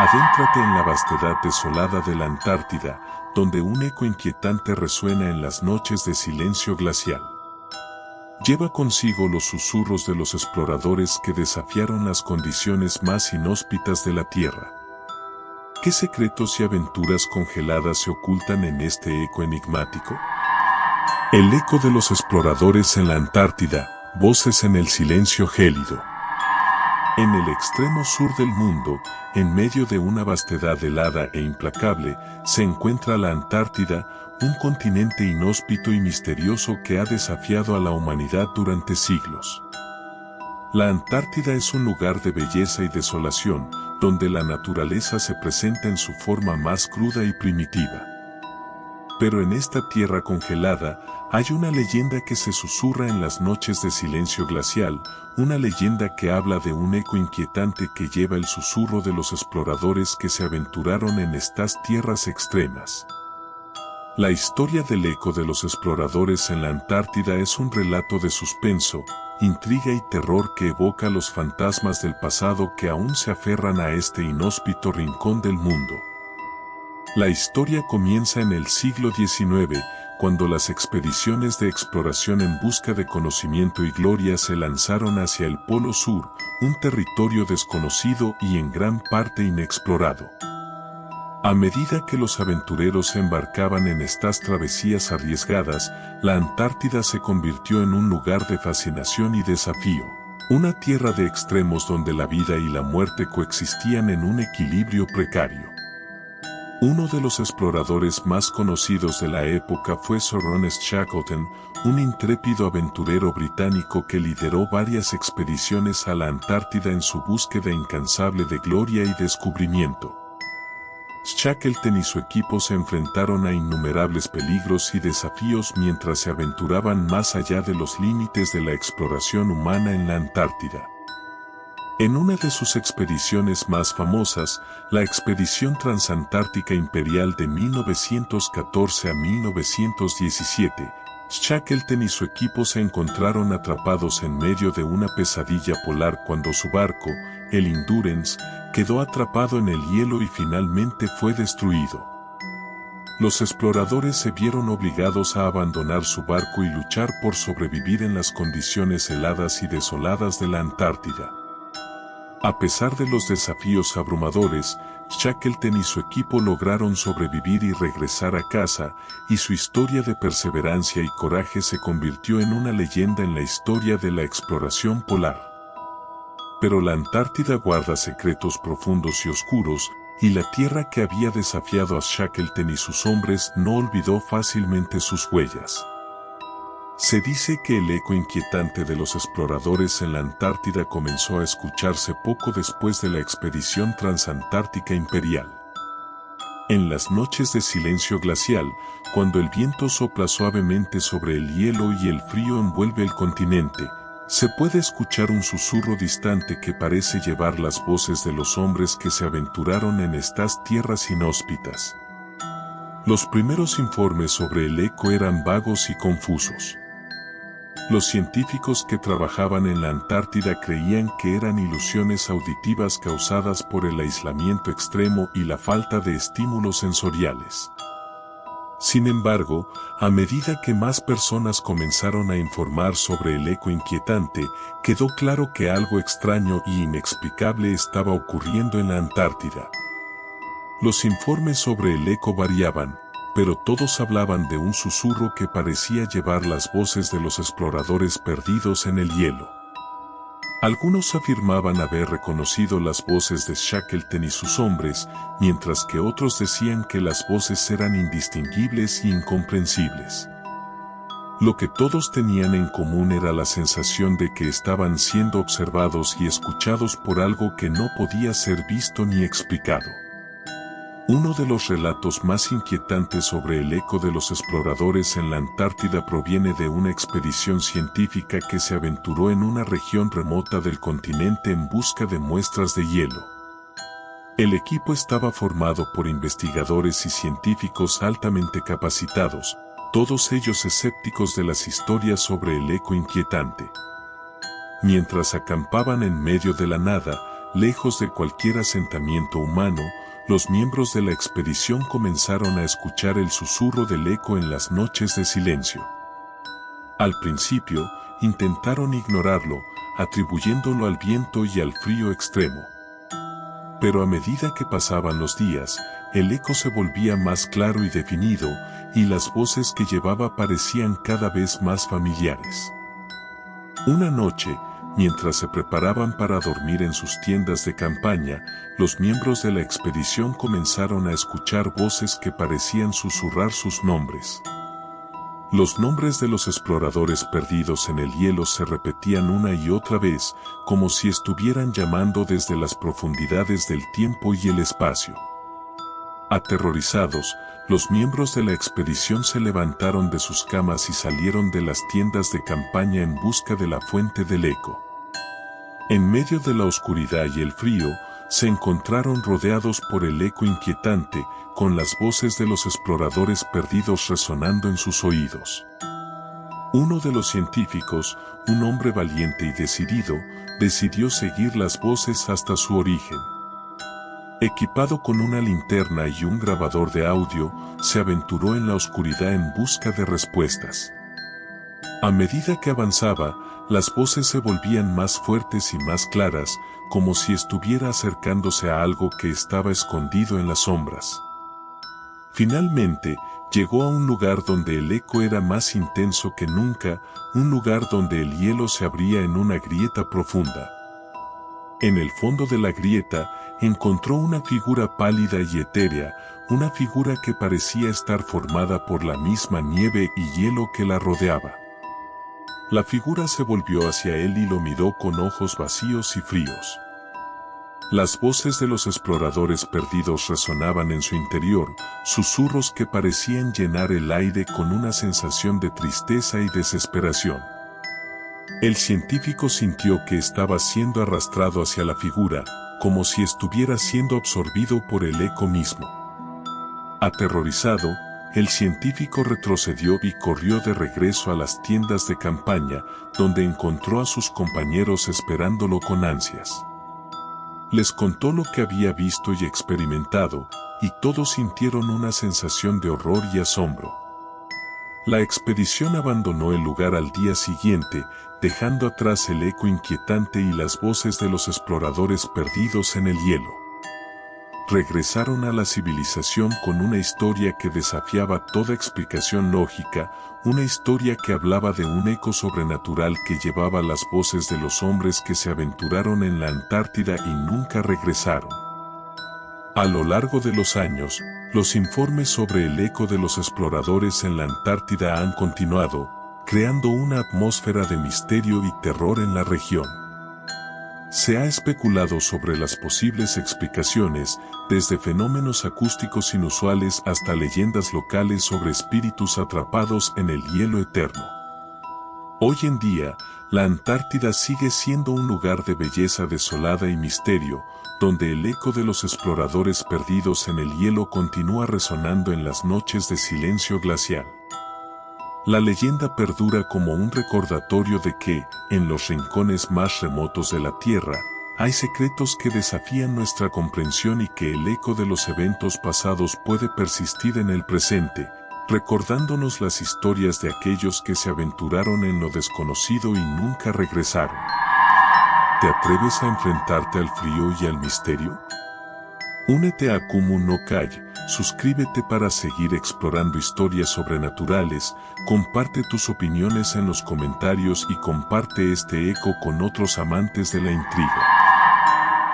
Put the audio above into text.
Adéntrate en la vastedad desolada de la Antártida, donde un eco inquietante resuena en las noches de silencio glacial. Lleva consigo los susurros de los exploradores que desafiaron las condiciones más inhóspitas de la Tierra. ¿Qué secretos y aventuras congeladas se ocultan en este eco enigmático? El eco de los exploradores en la Antártida, voces en el silencio gélido. En el extremo sur del mundo, en medio de una vastedad helada e implacable, se encuentra la Antártida, un continente inhóspito y misterioso que ha desafiado a la humanidad durante siglos. La Antártida es un lugar de belleza y desolación, donde la naturaleza se presenta en su forma más cruda y primitiva. Pero en esta tierra congelada, hay una leyenda que se susurra en las noches de silencio glacial, una leyenda que habla de un eco inquietante que lleva el susurro de los exploradores que se aventuraron en estas tierras extremas. La historia del eco de los exploradores en la Antártida es un relato de suspenso, intriga y terror que evoca los fantasmas del pasado que aún se aferran a este inhóspito rincón del mundo. La historia comienza en el siglo XIX, cuando las expediciones de exploración en busca de conocimiento y gloria se lanzaron hacia el Polo Sur, un territorio desconocido y en gran parte inexplorado. A medida que los aventureros se embarcaban en estas travesías arriesgadas, la Antártida se convirtió en un lugar de fascinación y desafío, una tierra de extremos donde la vida y la muerte coexistían en un equilibrio precario. Uno de los exploradores más conocidos de la época fue Sir Ernest Shackleton, un intrépido aventurero británico que lideró varias expediciones a la Antártida en su búsqueda incansable de gloria y descubrimiento. Shackleton y su equipo se enfrentaron a innumerables peligros y desafíos mientras se aventuraban más allá de los límites de la exploración humana en la Antártida. En una de sus expediciones más famosas, la Expedición Transantártica Imperial de 1914 a 1917, Shackleton y su equipo se encontraron atrapados en medio de una pesadilla polar cuando su barco, el Endurance, quedó atrapado en el hielo y finalmente fue destruido. Los exploradores se vieron obligados a abandonar su barco y luchar por sobrevivir en las condiciones heladas y desoladas de la Antártida. A pesar de los desafíos abrumadores, Shackleton y su equipo lograron sobrevivir y regresar a casa, y su historia de perseverancia y coraje se convirtió en una leyenda en la historia de la exploración polar. Pero la Antártida guarda secretos profundos y oscuros, y la tierra que había desafiado a Shackleton y sus hombres no olvidó fácilmente sus huellas. Se dice que el eco inquietante de los exploradores en la Antártida comenzó a escucharse poco después de la Expedición Transantártica Imperial. En las noches de silencio glacial, cuando el viento sopla suavemente sobre el hielo y el frío envuelve el continente, se puede escuchar un susurro distante que parece llevar las voces de los hombres que se aventuraron en estas tierras inhóspitas. Los primeros informes sobre el eco eran vagos y confusos. Los científicos que trabajaban en la Antártida creían que eran ilusiones auditivas causadas por el aislamiento extremo y la falta de estímulos sensoriales. Sin embargo, a medida que más personas comenzaron a informar sobre el eco inquietante, quedó claro que algo extraño y inexplicable estaba ocurriendo en la Antártida. Los informes sobre el eco variaban, pero todos hablaban de un susurro que parecía llevar las voces de los exploradores perdidos en el hielo. Algunos afirmaban haber reconocido las voces de Shackleton y sus hombres, mientras que otros decían que las voces eran indistinguibles y incomprensibles. Lo que todos tenían en común era la sensación de que estaban siendo observados y escuchados por algo que no podía ser visto ni explicado. Uno de los relatos más inquietantes sobre el eco de los exploradores en la Antártida proviene de una expedición científica que se aventuró en una región remota del continente en busca de muestras de hielo. El equipo estaba formado por investigadores y científicos altamente capacitados, todos ellos escépticos de las historias sobre el eco inquietante. Mientras acampaban en medio de la nada, lejos de cualquier asentamiento humano, los miembros de la expedición comenzaron a escuchar el susurro del eco en las noches de silencio. Al principio, intentaron ignorarlo, atribuyéndolo al viento y al frío extremo. Pero a medida que pasaban los días, el eco se volvía más claro y definido, y las voces que llevaba parecían cada vez más familiares. Una noche, mientras se preparaban para dormir en sus tiendas de campaña, los miembros de la expedición comenzaron a escuchar voces que parecían susurrar sus nombres. Los nombres de los exploradores perdidos en el hielo se repetían una y otra vez, como si estuvieran llamando desde las profundidades del tiempo y el espacio. Aterrorizados, los miembros de la expedición se levantaron de sus camas y salieron de las tiendas de campaña en busca de la fuente del eco. En medio de la oscuridad y el frío, se encontraron rodeados por el eco inquietante, con las voces de los exploradores perdidos resonando en sus oídos. Uno de los científicos, un hombre valiente y decidido, decidió seguir las voces hasta su origen. Equipado con una linterna y un grabador de audio, se aventuró en la oscuridad en busca de respuestas. A medida que avanzaba, las voces se volvían más fuertes y más claras, como si estuviera acercándose a algo que estaba escondido en las sombras. Finalmente, llegó a un lugar donde el eco era más intenso que nunca, un lugar donde el hielo se abría en una grieta profunda. En el fondo de la grieta, encontró una figura pálida y etérea, una figura que parecía estar formada por la misma nieve y hielo que la rodeaba. La figura se volvió hacia él y lo miró con ojos vacíos y fríos. Las voces de los exploradores perdidos resonaban en su interior, susurros que parecían llenar el aire con una sensación de tristeza y desesperación. El científico sintió que estaba siendo arrastrado hacia la figura, como si estuviera siendo absorbido por el eco mismo. Aterrorizado, el científico retrocedió y corrió de regreso a las tiendas de campaña, donde encontró a sus compañeros esperándolo con ansias. Les contó lo que había visto y experimentado, y todos sintieron una sensación de horror y asombro. La expedición abandonó el lugar al día siguiente, dejando atrás el eco inquietante y las voces de los exploradores perdidos en el hielo. Regresaron a la civilización con una historia que desafiaba toda explicación lógica, una historia que hablaba de un eco sobrenatural que llevaba las voces de los hombres que se aventuraron en la Antártida y nunca regresaron. A lo largo de los años, los informes sobre el eco de los exploradores en la Antártida han continuado, creando una atmósfera de misterio y terror en la región. Se ha especulado sobre las posibles explicaciones, desde fenómenos acústicos inusuales hasta leyendas locales sobre espíritus atrapados en el hielo eterno. Hoy en día, la Antártida sigue siendo un lugar de belleza desolada y misterio, donde el eco de los exploradores perdidos en el hielo continúa resonando en las noches de silencio glacial. La leyenda perdura como un recordatorio de que, en los rincones más remotos de la Tierra, hay secretos que desafían nuestra comprensión y que el eco de los eventos pasados puede persistir en el presente, recordándonos las historias de aquellos que se aventuraron en lo desconocido y nunca regresaron. ¿Te atreves a enfrentarte al frío y al misterio? Únete a Kumu no Kai, suscríbete para seguir explorando historias sobrenaturales, comparte tus opiniones en los comentarios y comparte este eco con otros amantes de la intriga.